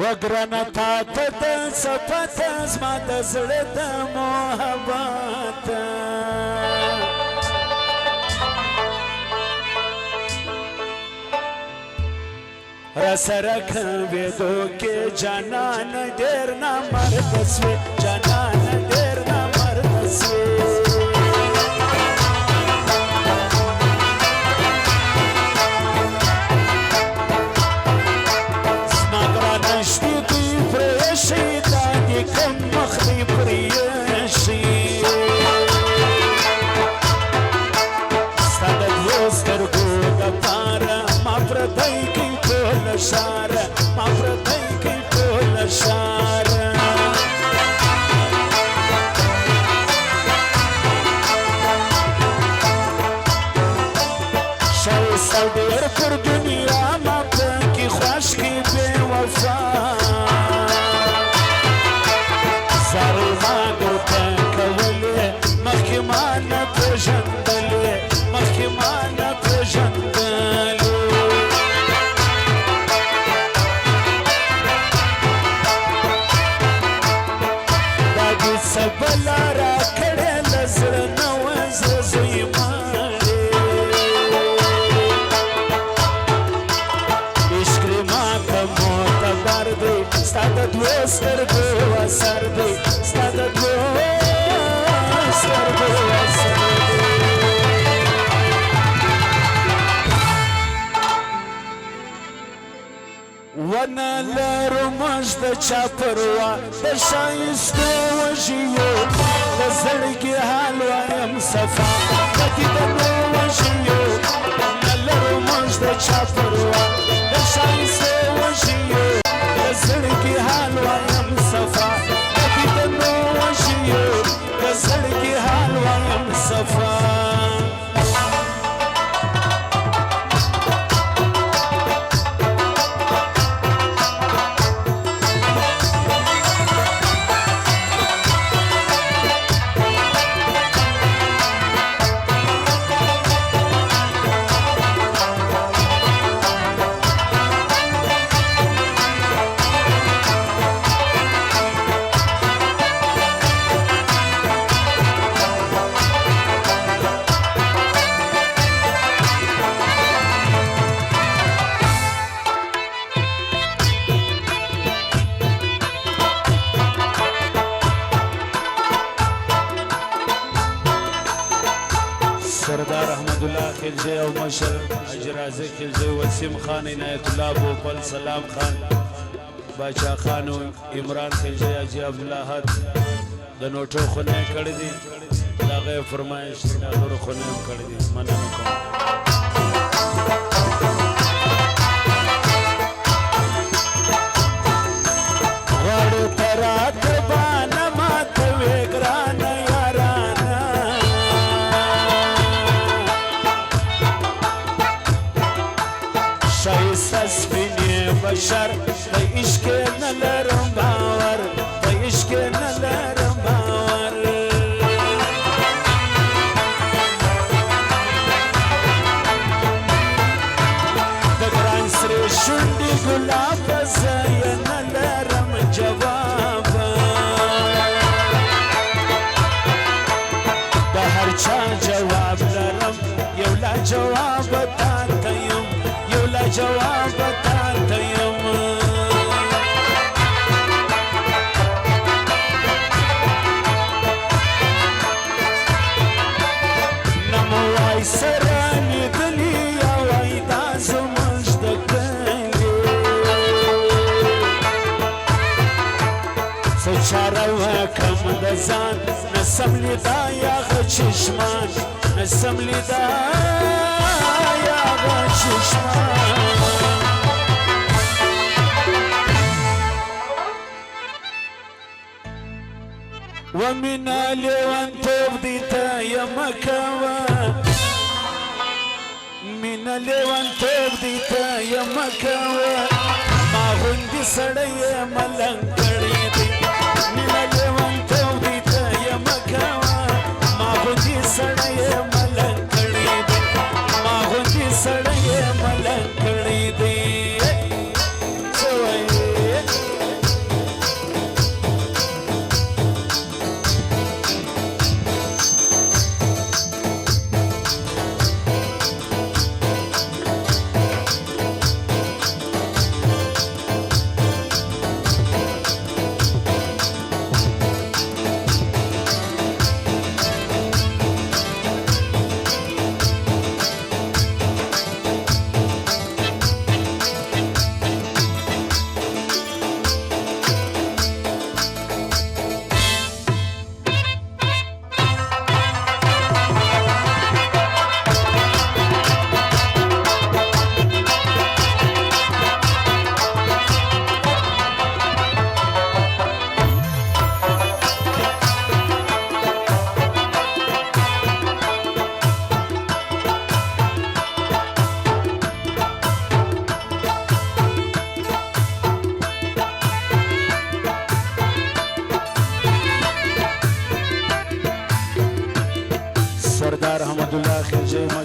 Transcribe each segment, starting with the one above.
وګرانه تا ته د صفت زما د زړه د محبت را سره کوېدو کې جانان ډېر نامرده سوې جانان ډېر نامرده سوې زما ګرانه شپې دوی پرېښي دا دې کوم مخ دې پرېښي ستا د دوو سترګو دپاره ما پردی کوي ټوله ښار ما پردی کوي ټوله ښار ښایسته ډېر پر دنیا ما پکې خوښ کړي بې وفا زارۍ ما درته کولې مخکې ما نه پېژندلې مخکې ما نه پېژندلې دا دې څه بله راکړې له زړه نه وه زه زوی مړې عشق دې ماته معتبر دی ستا د دوو سترګو اثر دی ستا د دوو سترګو اثر دی ونه لرو موږ د چا پروا د ښایستو وږي یو د زړګي حال وایم صفا کتې د نو وږي یو نه لرو موږ د چا پروا د ښایستو وږي یو د زړګي حال وایم صفا کتې د نو وږي یو د زړګي حال وایم صفا سردار احمد الله خلجی او مشر حاجی رازق خلجی وسیم خان عنایت الله بوپل سلام خان باچا خان او عمران خلجی حاجی عبدالله حد د نوټو خونه کړی دي د هغې فرمایش د نورو خونه هم کړی دي مننه کوم غواړو ته راته بانه ماته وې ګرانه یارانه ښایسته سپینې بشر په عشق کې نه لرم باور په عشق کې نه لرم باور د ګران سرې شونډې ګلابه زه یې نه لرم جواب د هر چا جواب لرم یو لا جواب تاته یم یو لا جواب تاته یم نه مو وای سره لیدلي یا وای دا زموږ د کلي څه چاره وکړم د ځان نسم لیدا یاغه چشمان نسم لیدا یاغه چشمان ومنه لیونتوب دې ته یمه کوه مینه لیونتوب دې ته یمه کوه ما غوندې سړی یې ملنګ کړی دی مینه لیونتوب دې ته یمه کوه ما غوندې سړی یې ملنګ کړی دی ما غوندې سړی یې ملنګ کړی دی څه وایې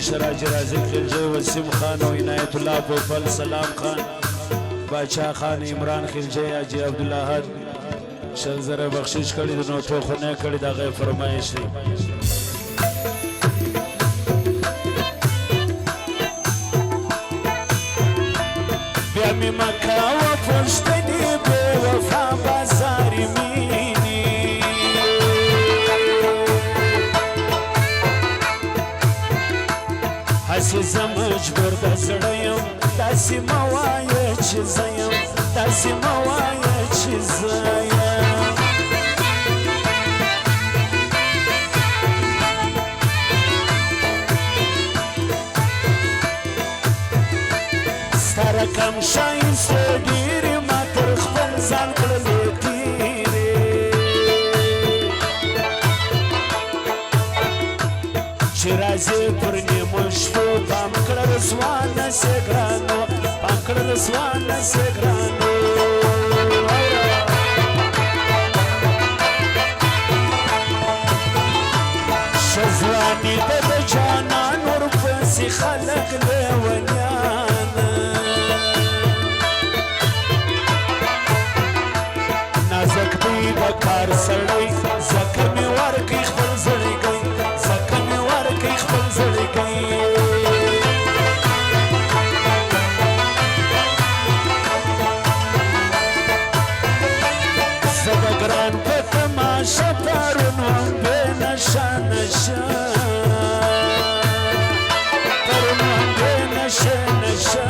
مشر حاجی رازق خلجی وسیم خان و عنایت الله پوپل سلام خان باچا خان عمران خلجی حاجی عبدالله حد شنزر بخشش کړي د نوټو خونه کړي دا غي فرمایش دی بیا می مکه و پښتني به وفا بازار مینی هسې زه مجبور د زړه یم داسې مه وایه چې زه یم داسې مه وایه چې زه یم ستا رقم ښایسته ډېرې ما تر خپل ځان کړلې تېرې چې راځې پر نیمو شپو پام کړه رسوانه سې ګرانو پام کړه رسوانه سې ګرانو ښه ځواني ده د جانان ورپسې خلک لیونیان نازک دی د کار سړی ځکه مې ورکوي خپل زړګی ځکه مې ورکوي خپل زړګی زه د ګران په تماشه پرون وم بې نشه نشه پرون وم بې نشه نشه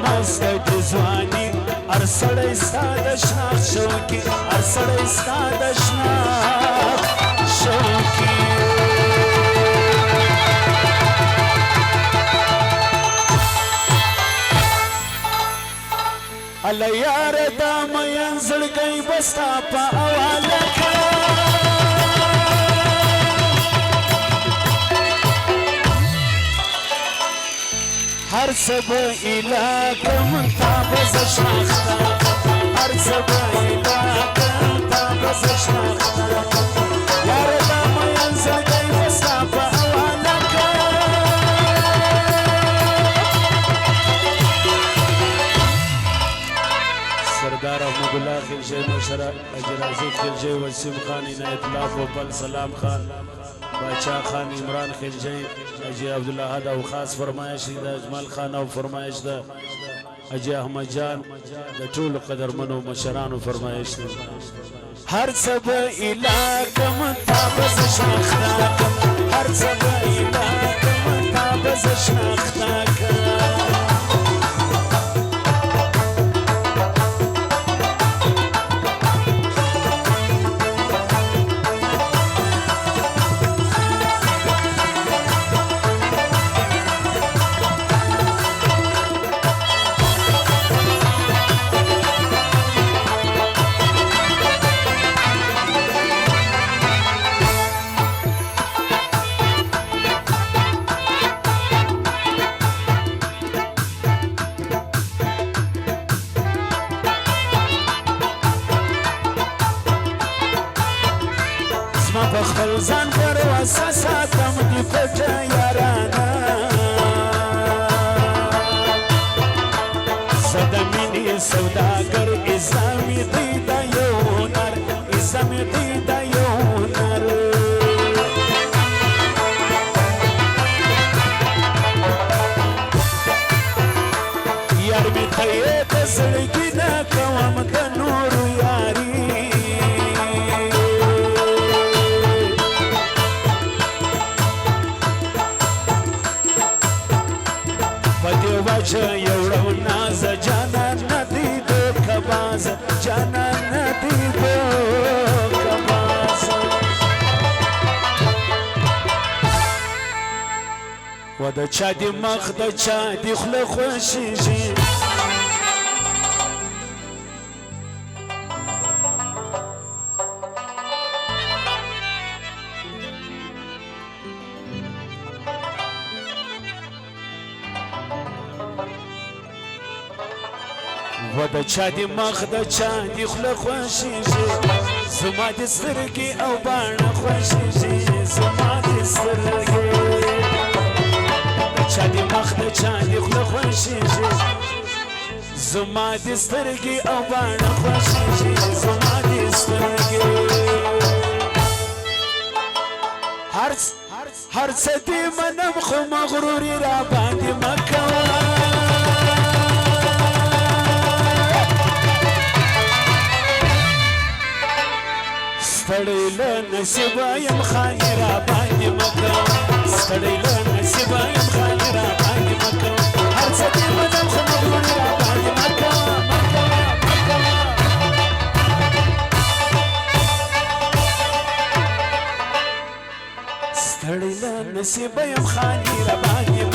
مست د ځواني هر سړی ستا د شناخت شوقي هر سړی ستا د شناخت شوقي هله یاره دا مین زړګی به ستا په حواله هر څه به ایله کړم تا به زه شناخته هر څه به ایله کړم تا به زه شناخته یاره دا مین زړګی به ستا په حواله سردار احمد الله خلجی مشر حاجی رازق خلجی وسیم خان عنایت الله پوپل سلام خان باچا خان عمران خلجی حاجی عبدالله حد او خاص فرمایش د اجمل خان او فرمایش د حاجی احمد جان د ټولو قدرمنو مشرانو فرمایش دی هر څه به ایله کړم تا به زه شناخته هر څه به ایله کړم تا به زه شناخته خپل ځان پر وسه ساتم دې پټه یارانه زه د مینې سوداګر عزه مې دی دا یو هنر عزه مې دی دا یو هنر یار مې ته یې د زړګي نه کوم د نورو یاري یوړو ناز جانان ندی دوکباز جانان ندی دوکباز و د چا دی مخ د چا دی خوله خوښیږي و د چا د مخ د چا د خوله خوښېږي زما د سترګې او باڼه خوښېږي زما د سترګې د چا د مخ د چا د خوله خوښېږي زما د سترګې او باڼه خوښېږي زما د سترګې هر څه دې منم خو مغروري را باندې مه کوه ستړی له نصیبه یم خانې را باندې مه کوه ستړی له نصیبه یم خانې را باندې مه کوه هر څه دې منم خو مغروري را باندې مه کوه ستړی له نصیبه یم خانې را باندې